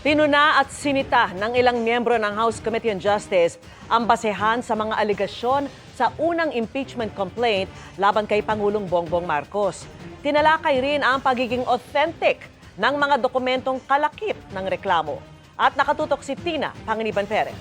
Pinuna at sinita ng ilang miyembro ng House Committee on Justice ang basehan sa mga aligasyon sa unang impeachment complaint laban kay Pangulong Bongbong Marcos. Tinalakay rin ang pagiging authentic ng mga dokumentong kalakip ng reklamo. At nakatutok si Tina Panginiban Perez.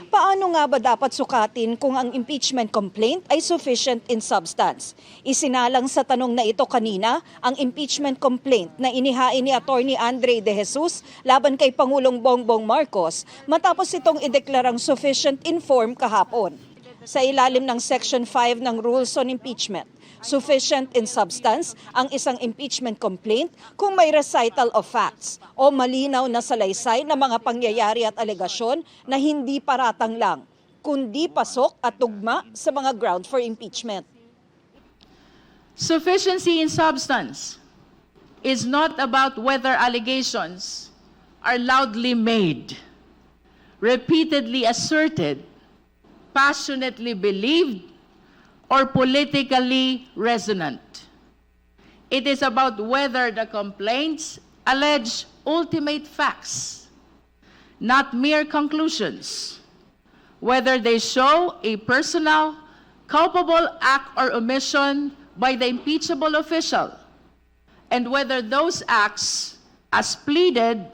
Paano nga ba dapat sukatin kung ang impeachment complaint ay sufficient in substance? Isinalang sa tanong na ito kanina ang impeachment complaint na inihain ni Attorney Andre De Jesus laban kay Pangulong Bongbong Marcos matapos itong ideklarang sufficient in form kahapon. Sa ilalim ng Section 5 ng Rules on Impeachment, sufficient in substance ang isang impeachment complaint kung may recital of facts o malinaw na salaysay ng mga pangyayari at alegasyon na hindi paratang lang, kundi pasok at tugma sa mga ground for impeachment. Sufficiency in substance is not about whether allegations are loudly made, repeatedly asserted, passionately believed, or politically resonant. It is about whether the complaints allege ultimate facts, not mere conclusions, whether they show a personal, culpable act or omission by the impeachable official, and whether those acts, as pleaded,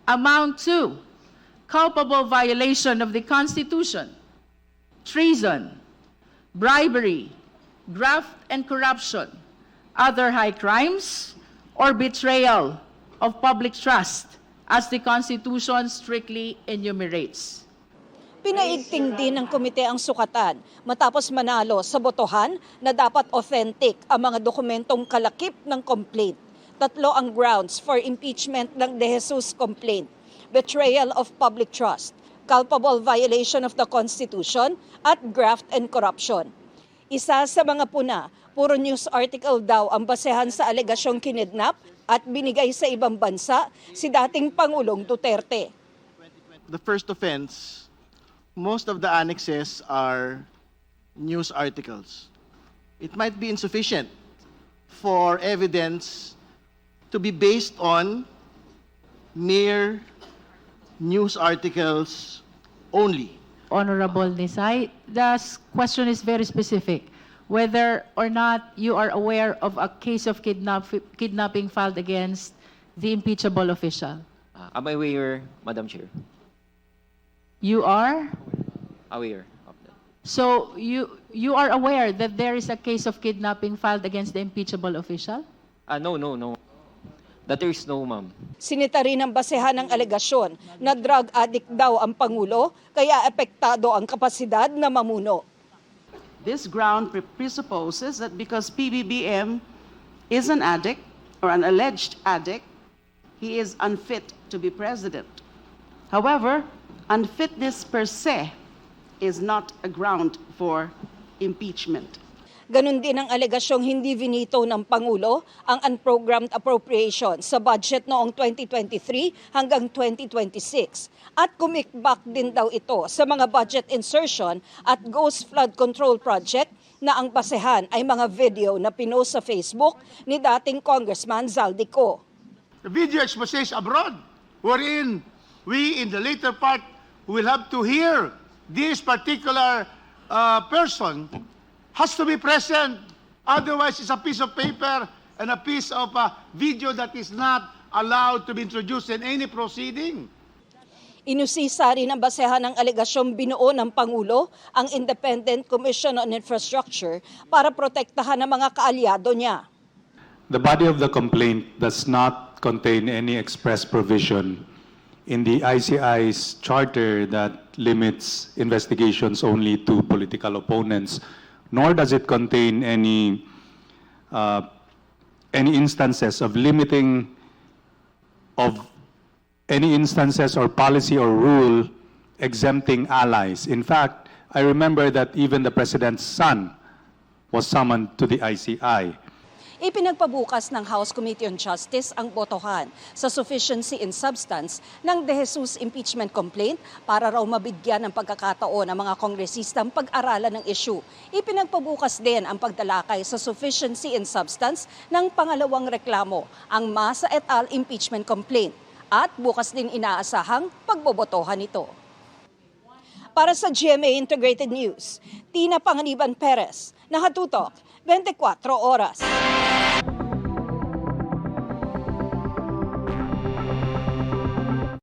amount to culpable violation of the Constitution, treason, bribery, graft and corruption, other high crimes, or betrayal of public trust, as the Constitution strictly enumerates. Pinaigting din ng komite ang sukatan matapos manalo sa botohan na dapat authentic ang mga dokumentong kalakip ng complaint. Tatlo ang grounds for impeachment ng De Jesus complaint: betrayal of public trust, culpable violation of the Constitution, at graft and corruption. Isa sa mga puna, puro news article daw ang basehan sa alegasyong kinidnap at binigay sa ibang bansa si dating Pangulong Duterte. The first offense, most of the annexes are news articles. It might be insufficient for evidence to be based on mere news articles only. Honorable Nisay, the question is very specific. Whether or not you are aware of a case of kidnapping filed against the impeachable official. Am I aware, Madam Chair? You are? Aware of that. So you are aware that there is a case of kidnapping filed against the impeachable official? No. That there is no, ma'am. Sinita rin ang basehan ng alegasyon na drug addict daw ang Pangulo kaya epektado ang kapasidad na mamuno. This ground presupposes that because PBBM is an addict or an alleged addict, he is unfit to be president. However, unfitness per se is not a ground for impeachment. Ganon din ang alegasyong hindi vinito ng Pangulo ang unprogrammed appropriation sa budget noong 2023 hanggang 2026. At kumikbak din daw ito sa mga budget insertion at ghost flood control project na ang basehan ay mga video na pinost sa Facebook ni dating Congressman Zaldico. The video exposes abroad, wherein we in the later part will have to hear this particular person has to be present. Otherwise, it's a piece of paper and a piece of video that is not allowed to be introduced in any proceeding. Inusisa rin ang basehan ng alegasyong binuo ng Pangulo ang Independent Commission on Infrastructure para protektahan ang mga kaalyado niya. The body of the complaint does not contain any express provision in the ICI's charter that limits investigations only to political opponents, nor does it contain any instances of limiting of any instances or policy or rule exempting allies. In fact, I remember that even the president's son was summoned to the ICI. Ipinagpabukas ng House Committee on Justice ang botohan sa sufficiency in substance ng De Jesus impeachment complaint para raw mabigyan ng pagkakataon ng mga kongresistang pag-aralan ng issue. Ipinagpabukas din ang pagdalakay sa sufficiency in substance ng pangalawang reklamo, ang Masa et al. Impeachment complaint. At bukas din inaasahang pagbobotohan ito. Para sa GMA Integrated News, Tina Panganiban Perez, nakatutok 24 oras.